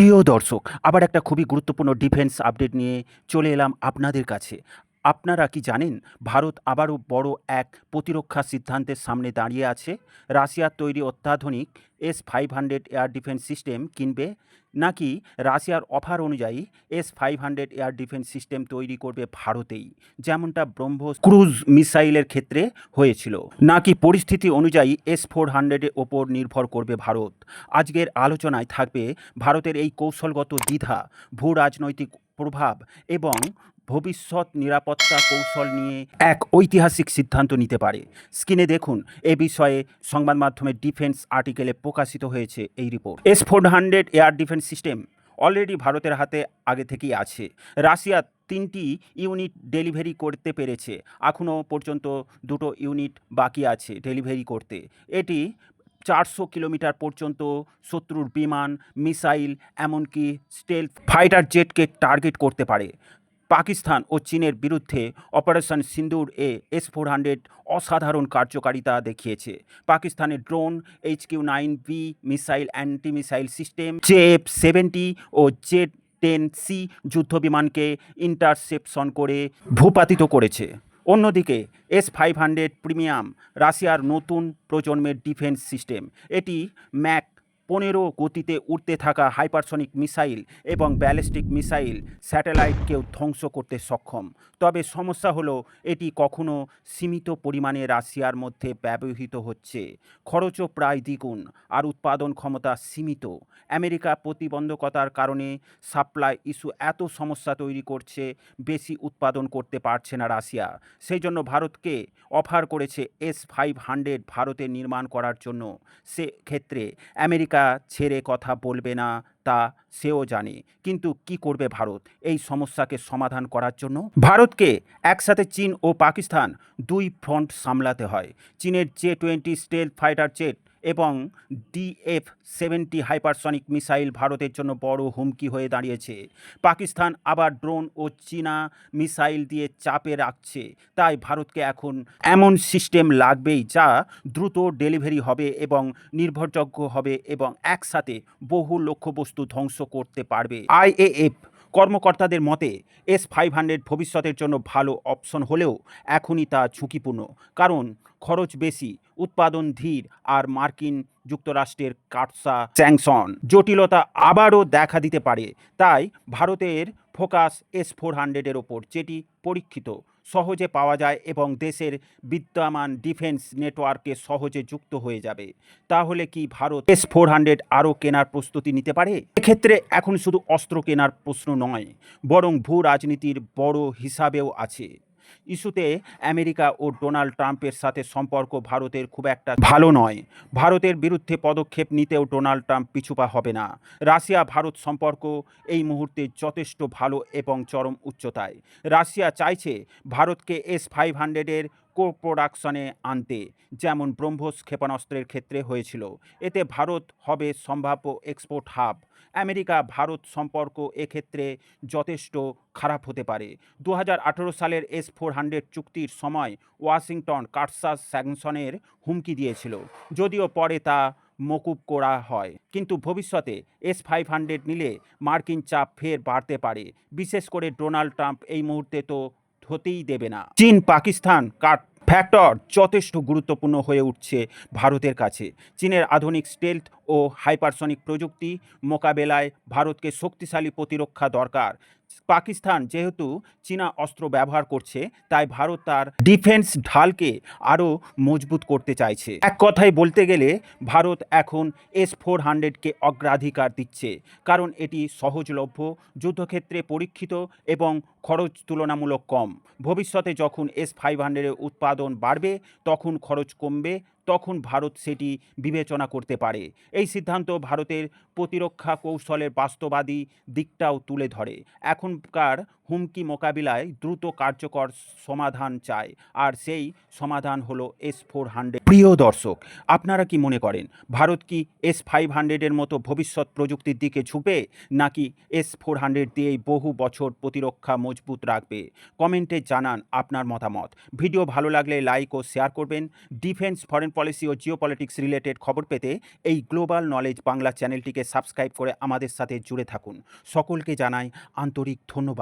প্রিয় দর্শক, আবার একটা খুবই গুরুত্বপূর্ণ ডিফেন্স আপডেট নিয়ে চলে এলাম আপনাদের কাছে। আপনারা কি জানেন ভারত আবারও বড় এক প্রতিরক্ষা সিদ্ধান্তের সামনে দাঁড়িয়ে আছে? রাশিয়ার তৈরি অত্যাধুনিক S-500 এয়ার ডিফেন্স সিস্টেম কিনবে, নাকি রাশিয়ার অফার অনুযায়ী S-500 এয়ার ডিফেন্স সিস্টেম তৈরি করবে ভারতেই, যেমনটা ব্রহ্মোস ক্রুজ মিসাইলের ক্ষেত্রে হয়েছিল, নাকি পরিস্থিতি অনুযায়ী S-400 এর ওপর নির্ভর করবে ভারত? আজকের আলোচনায় থাকবে ভারতের এই কৌশলগত দ্বিধা, ভূ রাজনৈতিক প্রভাব এবং ভবিষ্যৎ নিরাপত্তা কৌশল নিয়ে এক ঐতিহাসিক সিদ্ধান্ত নিতে পারে। স্ক্রিনে দেখুন, এ বিষয়ে সংবাদ মাধ্যমের ডিফেন্স আর্টিকেলে প্রকাশিত হয়েছে এই report. S-400 air defence system already ভারতের হাতে আগে থেকেই আছে। রাশিয়া 3টি ইউনিট ডেলিভারি করতে পেরেছে, এখনও পর্যন্ত 2টো ইউনিট বাকি আছে ডেলিভারি করতে। এটি 400 কিলোমিটার পর্যন্ত শত্রুর বিমান, মিসাইল, এমনকি স্টেলথ ফাইটার জেটকে টার্গেট করতে পারে। পাকিস্তান ও চীনের বিরুদ্ধে অপারেশন সিন্দুর S-400 অসাধারণ কার্যকারিতা দেখিয়েছে। পাকিস্তানের drone, HQ-9V missile, anti missile system, JF-70 ও Z-10C যুদ্ধবিমানকে ইন্টারসেপশন করে ভূপাতিত করেছে। অন্যদিকে S-500 প্রিমিয়াম রাশিয়ার নতুন প্রজন্মের ডিফেন্স সিস্টেম। এটি ম্যাক 15 গতিতে উড়তে থাকা হাইপারসনিক মিসাইল এবং ব্যালিস্টিক মিসাইল স্যাটেলাইটকেও ধ্বংস করতে সক্ষম। তবে সমস্যা হলো এটি কখনো সীমিত পরিমাণে রাশিয়ার মধ্যে ব্যবহৃত হচ্ছে, খরচও প্রায় দ্বিগুণ, আর উৎপাদন ক্ষমতা সীমিত। আমেরিকা প্রতিবন্ধকতার কারণে সাপ্লাই ইস্যু এত সমস্যা তৈরি করছে, বেশি উৎপাদন করতে পারছে না রাশিয়া। সেই জন্য ভারতকে অফার করেছে S-500 ভারতে নির্মাণ করার জন্য। সেক্ষেত্রে আমেরিকা ছেড়ে কথা বলবে না, তা সেও জানে। কিন্তু কি করবে ভারত এই সমস্যাকে সমাধান করার জন্য? ভারতকে একসাথে চীন ও পাকিস্তান দুই ফ্রন্ট সামলাতে হয়। চীনের J-20 স্টেলথ ফাইটার জেট এবং DF-70 হাইপারসনিক মিসাইল ভারতের জন্য বড় হুমকি হয়ে দাঁড়িয়েছে। পাকিস্তান আবার ড্রোন ও চীনা মিসাইল দিয়ে চাপে রাখছে। তাই ভারতকে এখন এমন সিস্টেম লাগবেই যা দ্রুত ডেলিভারি হবে এবং নির্ভরযোগ্য হবে এবং একসাথে বহু লক্ষ্যবস্তু ধ্বংস করতে পারবে। IAF কর্মকর্তাদের মতে S-500 ভবিষ্যতের জন্য ভালো অপশন হলেও এখনই তা ঝুঁকিপূর্ণ, কারণ খরচ বেশি, উৎপাদন ধীর, আর মার্কিন যুক্তরাষ্ট্রের কাটসা স্যাংশন জটিলতা আবারও দেখা দিতে পারে। তাই ভারতের ফোকাস S-400 ওপর, যেটি পরীক্ষিত, সহজে পাওয়া যায় এবং দেশের বিদ্যমান ডিফেন্স নেটওয়ার্কে সহজে যুক্ত হয়ে যাবে। তাহলে কি ভারত S-400 আরও কেনার প্রস্তুতি নিতে পারে? এক্ষেত্রে এখন শুধু অস্ত্র কেনার প্রশ্ন নয়, বরং ভূ রাজনীতির বড় হিসাবেও আছে। ইস্যুতে আমেরিকা ও ডোনাল্ড ট্রাম্পের সাথে সম্পর্ক ভারতের খুব একটা ভালো নয়। ভারতের বিরুদ্ধে পদক্ষেপ নিতেও ডোনাল্ড ট্রাম্প পিছুপা হবে না। রাশিয়া ভারত সম্পর্ক এই মুহূর্তে যথেষ্ট ভালো এবং চরম উচ্চতায়। রাশিয়া চাইছে ভারতকে S-500 কো প্রোডাকশনে আনতে, যেমন ব্রহ্মোস ক্ষেপণাস্ত্রের ক্ষেত্রে হয়েছিল। এতে ভারত হবে সম্ভাব্য এক্সপোর্ট হাব। আমেরিকা ভারত সম্পর্ক এক্ষেত্রে যথেষ্ট খারাপ হতে পারে। 2018 সালের S-400 চুক্তির সময় ওয়াশিংটন কাটসাস স্যাংশনের হুমকি দিয়েছিল, যদিও পরে তা মকুব করা হয়। কিন্তু ভবিষ্যতে S-500 নিলে মার্কিন চাপ ফের বাড়তে পারে, বিশেষ করে ডোনাল্ড ট্রাম্প এই মুহূর্তে তো হতেই দেবে না। চীন পাকিস্তান কাট ফ্যাক্টর যথেষ্ট গুরুত্বপূর্ণ হয়ে উঠছে ভারতের কাছে। চীনের আধুনিক স্টেলথ ও হাইপারসনিক প্রযুক্তি মোকাবেলায় ভারতকে শক্তিশালী প্রতিরক্ষা দরকার। পাকিস্তান যেহেতু চীনা অস্ত্র ব্যবহার করছে, তাই ভারত তার ডিফেন্স ঢালকে আরও মজবুত করতে চাইছে। এক কথায় বলতে গেলে ভারত এখন S-400কে অগ্রাধিকার দিচ্ছে, কারণ এটি সহজলভ্য, যুদ্ধক্ষেত্রে পরীক্ষিত এবং খরচ তুলনামূলক কম। ভবিষ্যতে যখন S-500 উৎপাদন বাড়বে, তখন খরচ কমবে, তখন ভারত সেটি বিবেচনা করতে পারে। এই সিদ্ধান্ত ভারতের প্রতিরক্ষা কৌশলের বাস্তবাদী দিকটাও তুলে ধরে। এখনকার হুমকি মোকাবিলায় দ্রুত কার্যকর সমাধান চায়, আর সেই সমাধান হলো S-400। প্রিয় দর্শক, আপনারা কি মনে করেন ভারত কি S-500-এর মতো ভবিষ্যৎ প্রযুক্তির দিকে ঝুঁকবে, নাকি S-400 দিয়েই বহু বছর প্রতিরক্ষা মজবুত রাখবে? কমেন্টে জানান আপনার মতামত। ভিডিও ভালো লাগলে লাইক ও শেয়ার করবেন। ডিফেন্স, ফরেন পলিসি ও জিওপলিটিক্স রিলেটেড খবর পেতে এই গ্লোবাল নলেজ বাংলা চ্যানেলটিকে সাবস্ক্রাইব করে আমাদের সাথে জুড়ে থাকুন। সকলকে জানাই আন্তরিক ধন্যবাদ।